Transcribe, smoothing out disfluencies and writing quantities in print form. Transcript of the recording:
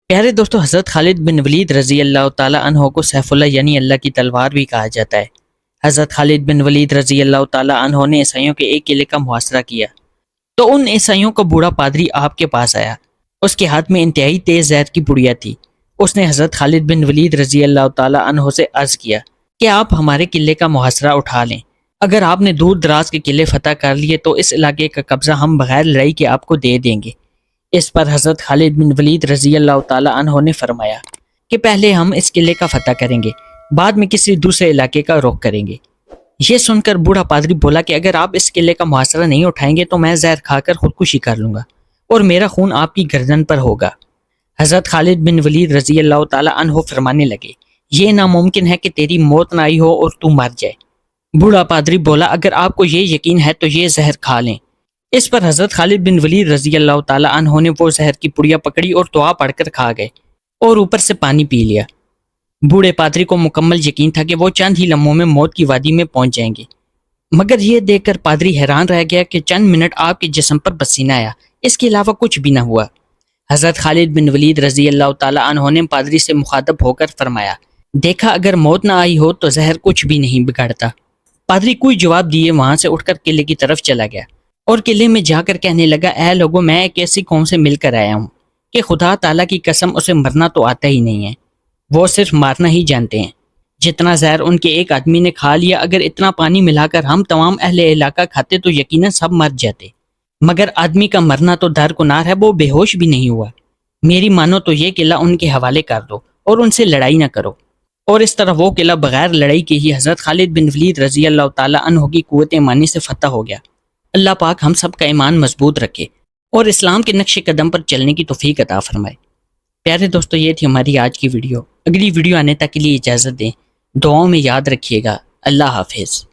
پیارے دوستو، حضرت خالد بن ولید رضی اللہ تعالیٰ عنہ کو سیف اللہ یعنی اللہ کی تلوار بھی کہا جاتا ہے۔ حضرت خالد بن ولید رضی اللہ تعالیٰ عنہ نے عیسائیوں کے ایک قلعے کا محاصرہ کیا تو ان عیسائیوں کا بوڑھا پادری آپ کے پاس آیا۔ اس کے ہاتھ میں انتہائی تیز زہر کی پڑیا تھی۔ اس نے حضرت خالد بن ولید رضی اللہ تعالیٰ عنہ سے عرض کیا کہ آپ ہمارے قلعے کا محاصرہ اٹھا لیں۔ اگر آپ نے دور دراز کے قلعے فتح کر لیے تو اس علاقے کا قبضہ ہم بغیر لڑائی کے آپ کو دے دیں گے۔ اس پر حضرت خالد بن ولید رضی اللہ تعالیٰ عنہ نے فرمایا کہ پہلے ہم اس قلعے کا فتح کریں گے، بعد میں کسی دوسرے علاقے کا رخ کریں گے۔ یہ سن کر بوڑھا پادری بولا کہ اگر آپ اس قلعے کا محاصرہ نہیں اٹھائیں گے تو میں زہر کھا کر خودکشی کر لوں گا اور میرا خون آپ کی گردن پر ہوگا۔ حضرت خالد بن ولید رضی اللہ تعالیٰ عنہ فرمانے لگے، یہ ناممکن ہے کہ تیری موت نہ آئی ہو اور تو مر جائے۔ بوڑھا پادری بولا، اگر آپ کو یہ یقین ہے تو یہ زہر کھا لیں۔ اس پر حضرت خالد بن ولید رضی اللہ تعالیٰ عنہ نے وہ زہر کی پڑیا پکڑی اور دعا پڑھ کر کھا گئے اور اوپر سے پانی پی لیا۔ بوڑھے پادری کو مکمل یقین تھا کہ وہ چند ہی لمحوں میں موت کی وادی میں پہنچ جائیں گے، مگر یہ دیکھ کر پادری حیران رہ گیا کہ چند منٹ آپ کے جسم پر پسینہ آیا، اس کے علاوہ کچھ بھی نہ ہوا۔ حضرت خالد بن ولید رضی اللہ تعالیٰ عنہ نے پادری سے مخاطب ہو کر فرمایا، دیکھا اگر موت نہ آئی ہو تو زہر کچھ بھی نہیں بگاڑتا۔ پادری کوئی جواب دیے وہاں سے اٹھ کر قلعے کی طرف چلا گیا اور قلعے میں جا کر کہنے لگا، اے لوگوں، میں ایک ایسی قوم سے مل کر آیا ہوں کہ خدا تعالیٰ کی قسم اسے مرنا تو آتا ہی نہیں ہے، وہ صرف مارنا ہی جانتے ہیں۔ جتنا زہر ان کے ایک آدمی نے کھا لیا، اگر اتنا پانی ملا کر ہم تمام اہل علاقہ کھاتے تو یقیناً سب مر جاتے، مگر آدمی کا مرنا تو درکنار ہے، وہ بے ہوش بھی نہیں ہوا۔ میری مانو تو یہ قلعہ ان کے حوالے کر دو اور ان سے لڑائی نہ کرو۔ اور اس طرح وہ قلعہ بغیر لڑائی کے ہی حضرت خالد بن ولید رضی اللہ تعالیٰ عنہ کی قوت ایمانی سے فتح ہو گیا۔ اللہ پاک ہم سب کا ایمان مضبوط رکھے اور اسلام کے نقش قدم پر چلنے کی توفیق عطا فرمائے۔ پیارے دوستو، یہ تھی ہماری آج کی ویڈیو۔ اگلی ویڈیو آنے تک کے لیے اجازت دیں، دعاؤں میں یاد رکھیے گا۔ اللہ حافظ۔